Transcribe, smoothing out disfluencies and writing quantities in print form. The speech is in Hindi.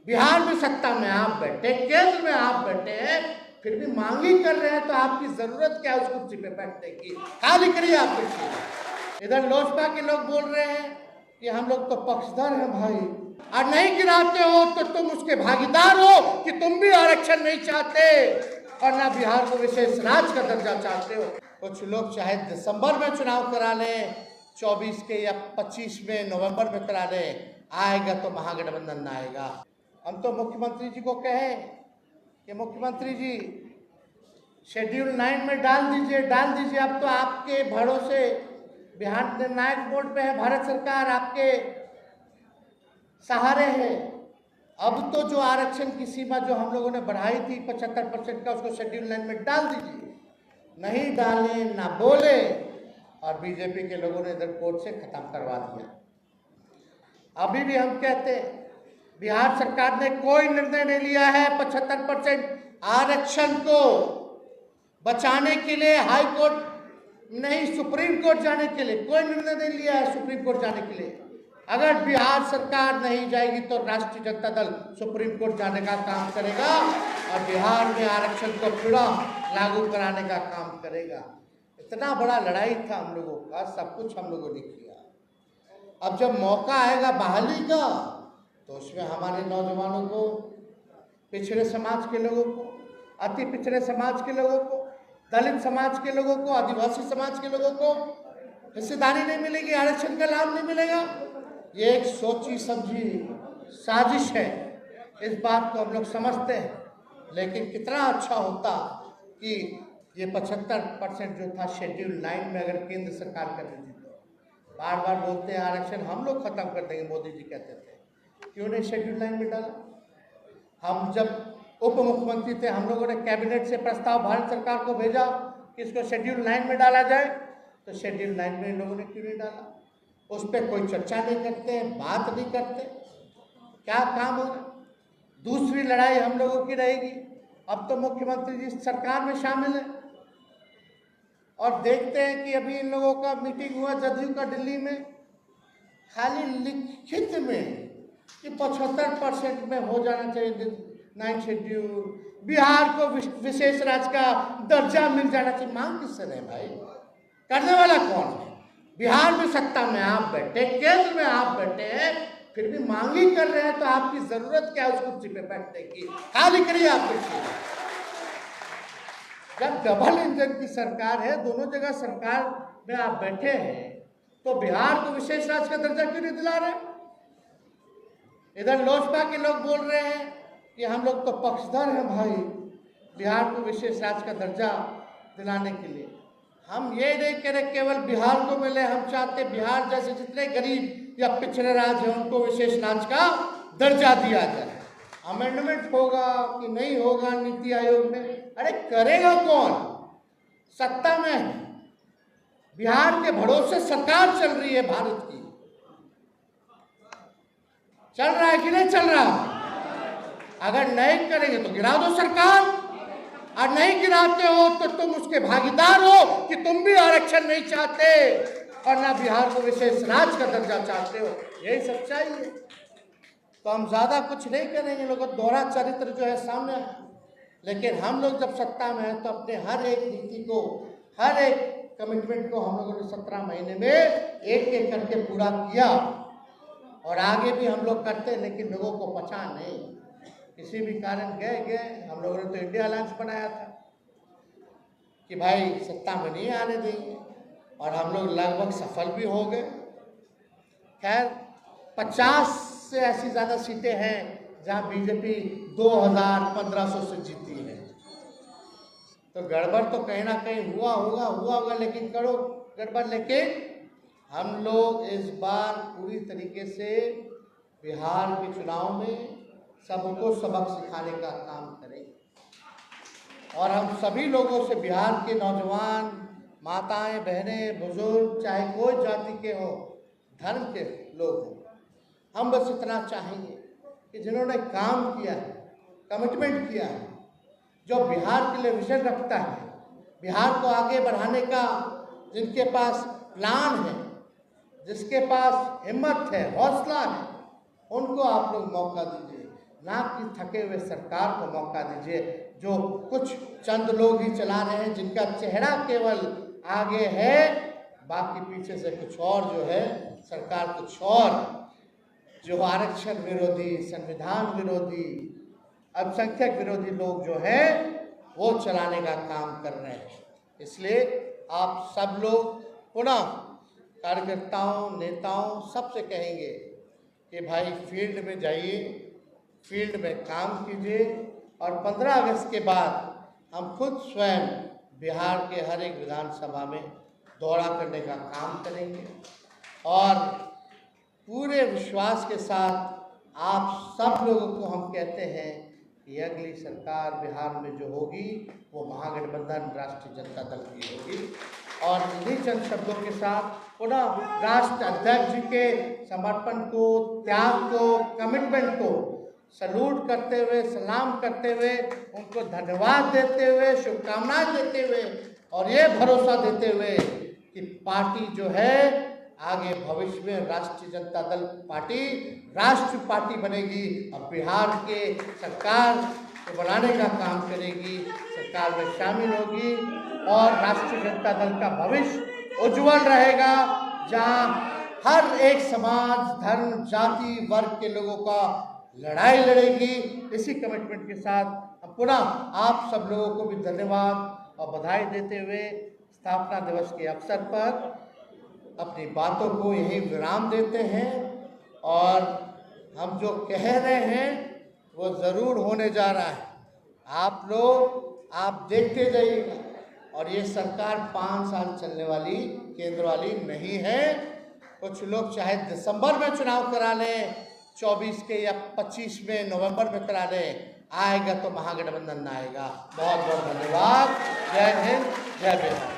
बिहार में सत्ता में आप बैठे, केंद्र में आप बैठे हैं, फिर भी मांग ही कर रहे हैं, तो आपकी जरूरत क्या है उस कुर्सी पे बैठने की? खाली करिए आप कुर्सी। इधर लोजपा के लोग बोल रहे हैं कि हम लोग तो पक्षधर हैं भाई, और नहीं गिराते हो तो तुम उसके भागीदार हो कि तुम भी आरक्षण नहीं चाहते और ना बिहार को विशेष राज्य का दर्जा चाहते हो। कुछ लोग चाहे दिसंबर में चुनाव करा लें, 24 के या 25 में, नवंबर में करा लें, आएगा तो महागठबंधन ना आएगा। हम तो मुख्यमंत्री जी को कहें कि मुख्यमंत्री जी शेड्यूल 9 में डाल दीजिए। अब तो आपके भरोसे बिहार निर्णायक बोर्ड पे है, भारत सरकार आपके सहारे है। अब तो जो आरक्षण की सीमा जो हम लोगों ने बढ़ाई थी 75% का, उसको शेड्यूल 9 में डाल दीजिए। नहीं डाले ना बोले, और बीजेपी के लोगों ने इधर कोर्ट से खत्म करवा दिया। अभी भी हम कहते हैं बिहार सरकार ने कोई निर्णय नहीं लिया है 75% आरक्षण को बचाने के लिए, हाई कोर्ट नहीं सुप्रीम कोर्ट जाने के लिए कोई निर्णय नहीं लिया है। सुप्रीम कोर्ट जाने के लिए अगर बिहार सरकार नहीं जाएगी तो राष्ट्रीय जनता दल सुप्रीम कोर्ट जाने का काम करेगा और बिहार में आरक्षण को फिर लागू कराने का काम करेगा। इतना बड़ा लड़ाई था हम लोगों का, सब कुछ हम लोगों ने किया। अब जब मौका आएगा बहाली का, तो उसमें हमारे नौजवानों को, पिछड़े समाज के लोगों को, अति पिछड़े समाज के लोगों को, दलित समाज के लोगों को, आदिवासी समाज के लोगों को हिस्सेदारी नहीं मिलेगी, आरक्षण का लाभ नहीं मिलेगा। ये एक सोची समझी साजिश है, इस बात को हम लोग समझते हैं। लेकिन कितना अच्छा होता कि ये 75% जो था शेड्यूल 9 में अगर केंद्र सरकार कर देती तो। बार बार बोलते हैं आरक्षण हम लोग खत्म कर देंगे, मोदी जी कहते थे, क्यों नहीं शेड्यूल 9 में डाला? हम जब उप मुख्यमंत्री थे, हम लोगों ने कैबिनेट से प्रस्ताव भारत सरकार को भेजा कि इसको शेड्यूल 9 में डाला जाए, तो शेड्यूल 9 में इन लोगों ने क्यों नहीं डाला? उस पर कोई चर्चा नहीं करते, बात नहीं करते, क्या काम हो रहा? दूसरी लड़ाई हम लोगों की रहेगी। अब तो मुख्यमंत्री जी सरकार में शामिल है और देखते हैं कि अभी इन लोगों का मीटिंग हुआ जदयू का दिल्ली में, खाली लिखित में कि 75% में हो जाना चाहिए 9 शेड्यूल, बिहार को विशेष राज्य का दर्जा मिल जाना चाहिए। मांग किससे रहे भाई? करने वाला कौन है? बिहार में सत्ता में आप बैठे, केंद्र में आप बैठे हैं, फिर भी मांग ही कर रहे हैं, तो आपकी जरूरत क्या है उस कुर्सी पे बैठने की? खाली करिए आप कुर्सी। जब डबल इंजन की सरकार है, दोनों जगह सरकार में आप बैठे हैं, तो बिहार को विशेष राज्य का दर्जा क्यों नहीं दिला रहे? इधर लोजपा के लोग बोल रहे हैं कि हम लोग तो पक्षधर हैं भाई, बिहार को विशेष राज्य का दर्जा दिलाने के लिए। हम ये नहीं कह रहे केवल बिहार को मिले, हम चाहते बिहार जैसे जितने गरीब या पिछड़े राज्य हैं उनको विशेष राज्य का दर्जा दिया जाए। अमेंडमेंट होगा कि नहीं होगा नीति आयोग में, अरे करेगा कौन? सत्ता में है, बिहार के भरोसे सरकार चल रही है भारत की। चल रहा है कि नहीं चल रहा? अगर नहीं करेंगे तो गिरा दो सरकार, और नहीं गिराते हो तो तुम उसके भागीदार हो कि तुम भी आरक्षण नहीं चाहते और ना बिहार को विशेष राज्य का दर्जा चाहते हो। यही सच्चाई है। तो हम ज़्यादा कुछ नहीं करेंगे, लोगों का दोहरा चरित्र जो है सामने है। लेकिन हम लोग जब सत्ता में हैं तो अपने हर एक नीति को, हर एक कमिटमेंट को हम लोगों ने 17 महीने में एक एक करके पूरा किया और आगे भी हम लोग करते हैं। लेकिन लोगों को पचा नहीं, किसी भी कारण गए हम लोगों ने तो इंडिया अलायंस बनाया था कि भाई सत्ता में नहीं आने देंगे, और हम लोग लगभग सफल भी हो गए। खैर 50 से ऐसी ज़्यादा सीटें हैं जहां बीजेपी 2500 से जीती है, तो गड़बड़ तो कहीं ना कहीं हुआ होगा, लेकिन करो गड़बड़। लेकिन हम लोग इस बार पूरी तरीके से बिहार के चुनाव में सबको सबक सिखाने का काम करें और हम सभी लोगों से, बिहार के नौजवान, माताएं, बहनें, बुजुर्ग, चाहे कोई जाति के हो, धर्म के लोग हों, हम बस इतना चाहेंगे कि जिन्होंने काम किया है, कमिटमेंट किया है, जो बिहार के लिए विजन रखता है, बिहार को आगे बढ़ाने का जिनके पास प्लान है, जिसके पास हिम्मत है, हौसला है, उनको आप लोग मौका दीजिए। ना कि थके हुए सरकार को मौका दीजिए। जो कुछ चंद लोग ही चला रहे हैं, जिनका चेहरा केवल आगे है, बाकी पीछे से कुछ और जो है सरकार कुछ और, जो आरक्षण विरोधी, संविधान विरोधी, अल्पसंख्यक विरोधी लोग जो हैं वो चलाने का काम कर रहे हैं। इसलिए आप सब लोग पुनः कार्यकर्ताओं, नेताओं सबसे कहेंगे कि भाई फील्ड में जाइए, फील्ड में काम कीजिए और 15 अगस्त के बाद हम खुद स्वयं बिहार के हर एक विधानसभा में दौरा करने का काम करेंगे और पूरे विश्वास के साथ आप सब लोगों को हम कहते हैं कि अगली सरकार बिहार में जो होगी वो महागठबंधन राष्ट्रीय जनता दल की होगी। और इन्हीं चंद शब्दों के साथ पुनः राष्ट्र अध्यक्ष जी के समर्पण को, त्याग को, कमिटमेंट को सल्यूट करते हुए, सलाम करते हुए, उनको धन्यवाद देते हुए, शुभकामनाएं देते हुए और ये भरोसा देते हुए कि पार्टी जो है आगे भविष्य में राष्ट्रीय जनता दल पार्टी राष्ट्रीय पार्टी बनेगी और बिहार के सरकार को बनाने का काम करेगी, सरकार में शामिल होगी और राष्ट्रीय जनता दल का भविष्य उज्जवल रहेगा, जहां हर एक समाज, धर्म, जाति, वर्ग के लोगों का लड़ाई लड़ेगी। इसी कमिटमेंट के साथ हम पुनः आप सब लोगों को भी धन्यवाद और बधाई देते हुए स्थापना दिवस के अवसर पर अपनी बातों को यही विराम देते हैं और हम जो कह रहे हैं वो ज़रूर होने जा रहा है। आप लोग आप देखते जाइएगा और ये सरकार 5 साल चलने वाली केंद्र वाली नहीं है। कुछ लोग चाहे दिसंबर में चुनाव करा लें, 24 के या 25 में, नवंबर में करा लें, आएगा तो महागठबंधन आएगा। बहुत बहुत धन्यवाद। जय हिंद, जय बिहार।